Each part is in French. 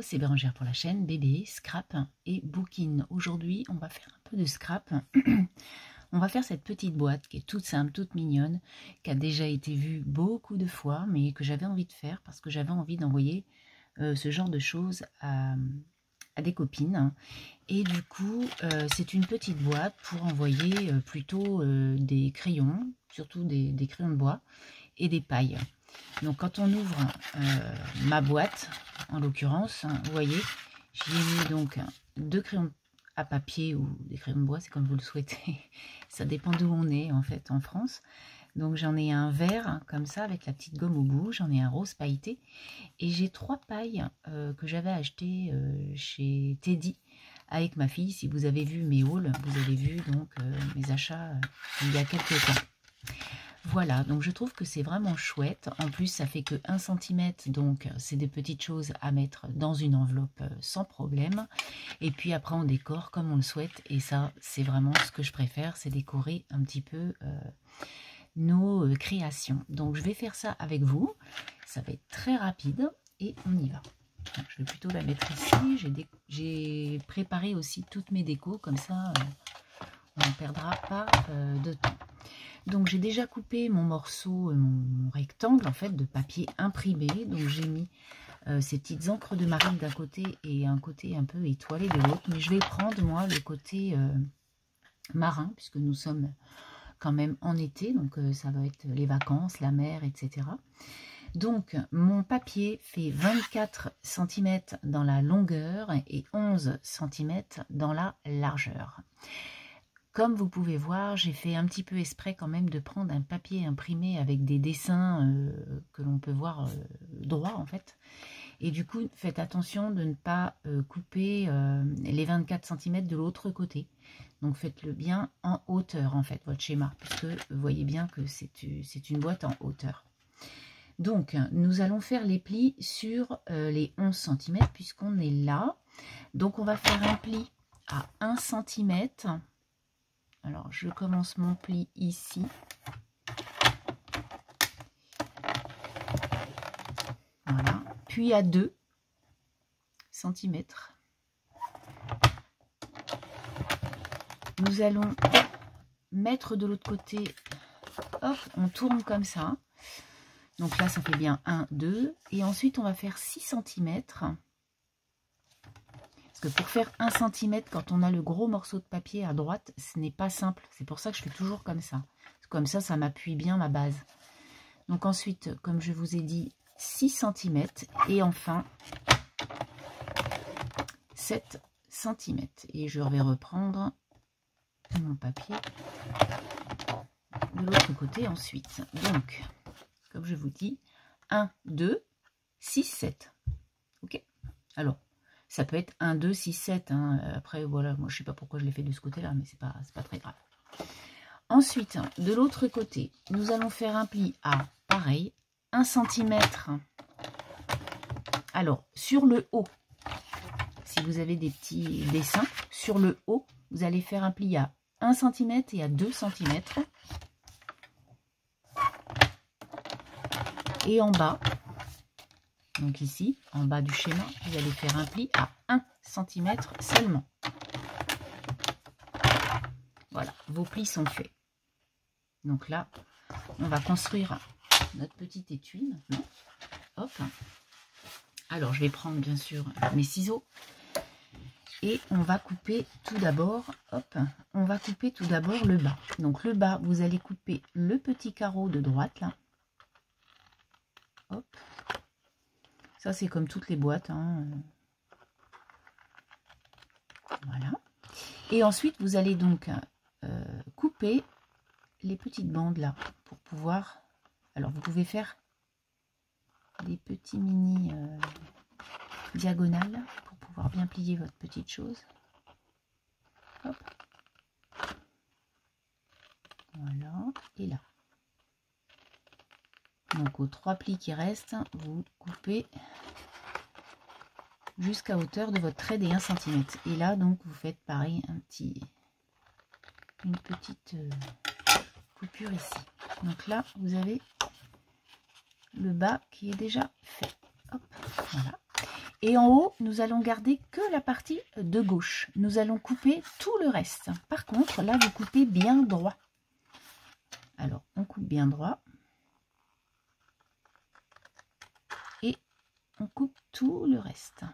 c'est Bérangère pour la chaîne Bébé, Scrap et Booking. Aujourd'hui, on va faire un peu de scrap. On va faire cette petite boîte qui est toute simple, toute mignonne, qui a déjà été vue beaucoup de fois, mais que j'avais envie de faire parce que j'avais envie d'envoyer ce genre de choses à des copines. Et du coup, c'est une petite boîte pour envoyer plutôt des crayons, surtout des crayons de bois et des pailles. Donc quand on ouvre ma boîte, en l'occurrence, vous voyez, j'y ai mis donc 2 crayons à papier ou des crayons de bois, c'est comme vous le souhaitez. Ça dépend d'où on est en fait en France. Donc j'en ai un vert comme ça avec la petite gomme au bout, j'en ai un rose pailleté et j'ai 3 pailles que j'avais achetées chez Teddy avec ma fille. Si vous avez vu mes hauls, vous avez vu donc mes achats il y a quelques temps. Voilà, donc je trouve que c'est vraiment chouette. En plus, ça fait que 1 cm, donc c'est des petites choses à mettre dans une enveloppe sans problème. Et puis après, on décore comme on le souhaite. Et ça, c'est vraiment ce que je préfère, c'est décorer un petit peu nos créations. Donc, je vais faire ça avec vous. Ça va être très rapide et on y va. Donc, je vais plutôt la mettre ici. J'ai préparé aussi toutes mes décos, comme ça, on ne perdra pas de temps. Donc j'ai déjà coupé mon morceau, mon rectangle en fait de papier imprimé. Donc j'ai mis ces petites encres de marine d'un côté et un côté un peu étoilé de l'autre. Mais je vais prendre moi le côté marin puisque nous sommes quand même en été. Donc ça va être les vacances, la mer, etc. Donc mon papier fait 24 cm dans la longueur et 11 cm dans la largeur. Comme vous pouvez voir, j'ai fait un petit peu exprès quand même de prendre un papier imprimé avec des dessins que l'on peut voir droit en fait. Et du coup, faites attention de ne pas couper les 24 cm de l'autre côté. Donc faites-le bien en hauteur en fait, votre schéma, puisque vous voyez bien que c'est une boîte en hauteur. Donc, nous allons faire les plis sur les 11 cm puisqu'on est là. Donc, on va faire un pli à 1 cm. Alors, je commence mon pli ici. Voilà. Puis à 2 cm. Nous allons mettre de l'autre côté. Hop, on tourne comme ça. Donc là, ça fait bien 1, 2. Et ensuite, on va faire 6 cm. Parce que pour faire 1 cm, quand on a le gros morceau de papier à droite, ce n'est pas simple. C'est pour ça que je fais toujours comme ça. Comme ça, ça m'appuie bien ma base. Donc ensuite, comme je vous ai dit, 6 cm. Et enfin, 7 cm. Et je vais reprendre mon papier de l'autre côté ensuite. Donc, comme je vous dis, 1, 2, 6, 7. Ok. Alors, ça peut être 1, 2, 6, 7. Hein. Après, voilà, moi, je ne sais pas pourquoi je l'ai fait de ce côté-là, mais c'est pas très grave. Ensuite, de l'autre côté, nous allons faire un pli à, pareil, 1 cm. Alors, sur le haut, si vous avez des petits dessins, sur le haut, vous allez faire un pli à 1 cm et à 2 cm. Et en bas, donc ici, en bas du schéma, vous allez faire un pli à 1 cm seulement. Voilà, vos plis sont faits. Donc là, on va construire notre petite étui maintenant. Hop. Alors, je vais prendre bien sûr mes ciseaux. Et on va couper tout d'abord, hop, on va couper tout d'abord le bas. Donc le bas, vous allez couper le petit carreau de droite, là. Hop. Ça, c'est comme toutes les boîtes. Hein. Voilà. Et ensuite, vous allez donc couper les petites bandes là pour pouvoir... Alors, vous pouvez faire des petits mini diagonales pour pouvoir bien plier votre petite chose. Hop. Voilà. Et là. Donc, aux 3 plis qui restent, vous coupez jusqu'à hauteur de votre trait des 1 cm. Et là, donc, vous faites pareil, une petite coupure ici. Donc là, vous avez le bas qui est déjà fait. Hop, voilà. Et en haut, nous allons garder que la partie de gauche. Nous allons couper tout le reste. Par contre, là, vous coupez bien droit. Alors, on coupe bien droit. Et on coupe tout le reste.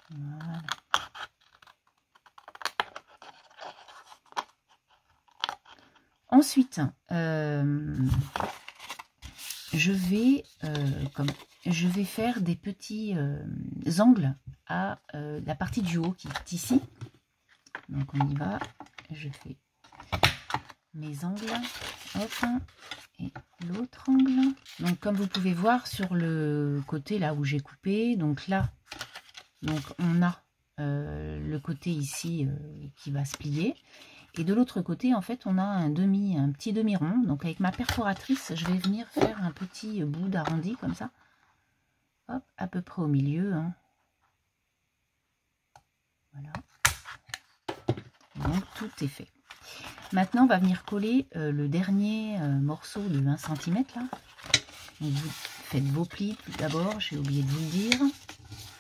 Voilà. Ensuite, je vais faire des petits angles à la partie du haut qui est ici. Donc on y va. Je fais mes angles. Hop. Et l'autre angle. Donc comme vous pouvez voir sur le côté là où j'ai coupé, donc là, donc on a le côté ici qui va se plier. Et de l'autre côté, en fait, on a un petit demi-rond. Donc avec ma perforatrice, je vais venir faire un petit bout d'arrondi comme ça. Hop, à peu près au milieu. Hein. Voilà. Donc tout est fait. Maintenant, on va venir coller le dernier morceau de 1 cm là. Donc, vous faites vos plis tout d'abord, j'ai oublié de vous le dire.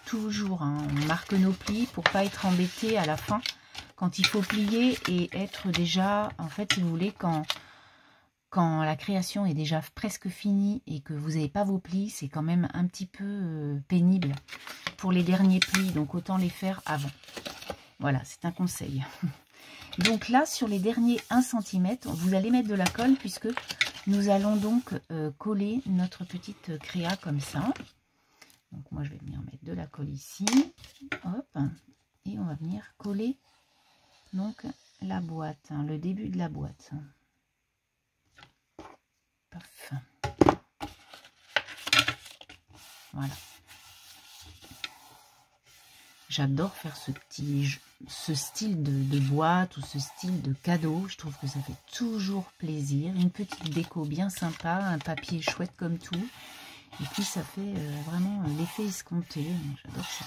Toujours, hein, on marque nos plis pour pas être embêté à la fin. Quand il faut plier et être déjà, en fait, si vous voulez, quand la création est déjà presque finie et que vous n'avez pas vos plis, c'est quand même un petit peu pénible pour les derniers plis. Donc, autant les faire avant. Voilà, c'est un conseil. Donc là, sur les derniers 1 cm, vous allez mettre de la colle puisque nous allons donc coller notre petite créa comme ça. Donc moi, je vais venir mettre de la colle ici. Hop. Et on va venir coller donc la boîte, hein, le début de la boîte. Paf. Voilà. J'adore faire ce style de boîte ou ce style de cadeau. Je trouve que ça fait toujours plaisir. Une petite déco bien sympa, un papier chouette comme tout. Et puis ça fait vraiment l'effet escompté. J'adore ça.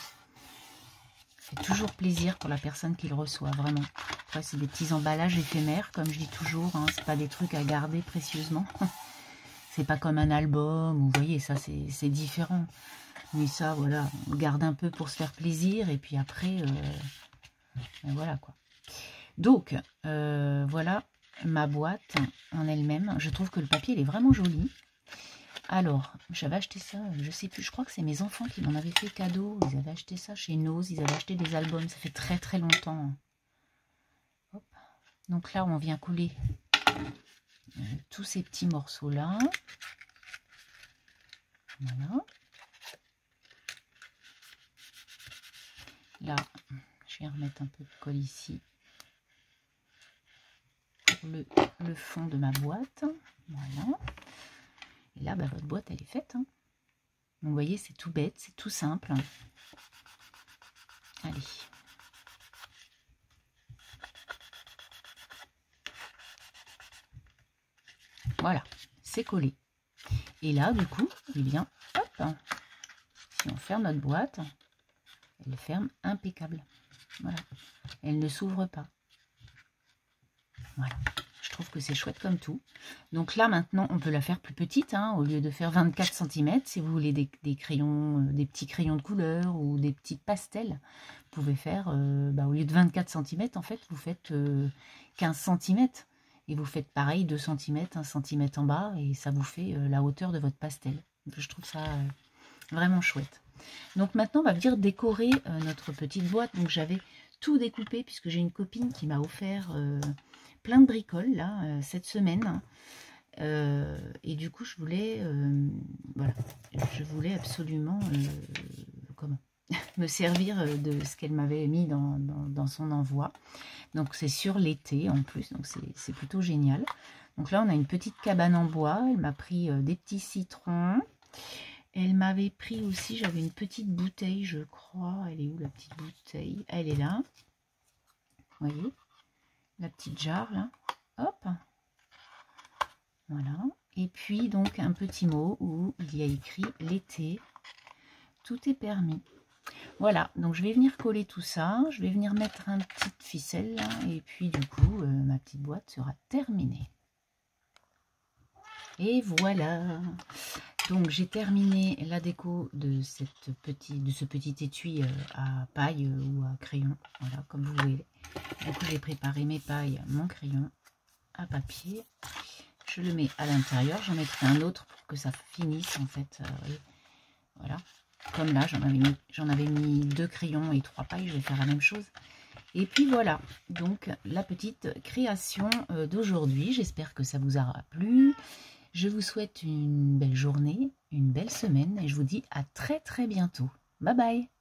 Ça fait toujours plaisir pour la personne qui le reçoit, vraiment. Après, c'est des petits emballages éphémères, comme je dis toujours. Hein. C'est pas des trucs à garder précieusement. C'est pas comme un album. Vous voyez, ça c'est différent. Mais ça, voilà, on garde un peu pour se faire plaisir. Et puis après, voilà quoi. Donc, voilà ma boîte en elle-même. Je trouve que le papier, il est vraiment joli. Alors, j'avais acheté ça, je sais plus, je crois que c'est mes enfants qui m'en avaient fait cadeau. Ils avaient acheté ça chez Nose, ils avaient acheté des albums, ça fait très très longtemps. Hop. Donc là, on vient coller tous ces petits morceaux-là. Voilà. Là, je vais remettre un peu de colle ici pour le fond de ma boîte. Voilà. Et là, bah, votre boîte, elle est faite. Hein. Donc, vous voyez, c'est tout bête, c'est tout simple. Allez. Voilà, c'est collé. Et là, du coup, eh bien, hop, si on ferme notre boîte, elle ferme impeccable. Voilà, elle ne s'ouvre pas. Voilà. Je trouve que c'est chouette comme tout. Donc là, maintenant, on peut la faire plus petite. Hein, au lieu de faire 24 cm, si vous voulez des crayons, des petits crayons de couleur ou des petites pastels, vous pouvez faire, au lieu de 24 cm, en fait, vous faites 15 cm. Et vous faites pareil, 2 cm, 1 cm en bas, et ça vous fait la hauteur de votre pastel. Donc, je trouve ça vraiment chouette. Donc maintenant, on va venir décorer notre petite boîte. Donc j'avais tout découpé, puisque j'ai une copine qui m'a offert... plein de bricoles là cette semaine et du coup je voulais voilà, je voulais absolument comment me servir de ce qu'elle m'avait mis dans son envoi. Donc c'est sur l'été en plus, donc c'est plutôt génial. Donc là on a une petite cabane en bois. Elle m'a pris des petits citrons. Elle m'avait pris aussi, j'avais une petite bouteille, je crois. Elle est où la petite bouteille? Elle est là, vous voyez, la petite jarre là, hop, voilà. Et puis donc un petit mot où il y a écrit l'été, tout est permis. Voilà, donc je vais venir coller tout ça, je vais venir mettre un petit ficelle là, et puis du coup ma petite boîte sera terminée. Et voilà. Donc j'ai terminé la déco de ce petit étui à paille ou à crayon. Voilà, comme vous voyez. Donc j'ai préparé mes pailles, mon crayon à papier. Je le mets à l'intérieur. J'en mettrai un autre pour que ça finisse en fait. Voilà. Comme là, j'en avais mis 2 crayons et 3 pailles. Je vais faire la même chose. Et puis voilà, donc la petite création d'aujourd'hui. J'espère que ça vous aura plu. Je vous souhaite une belle journée, une belle semaine et je vous dis à très très bientôt. Bye bye!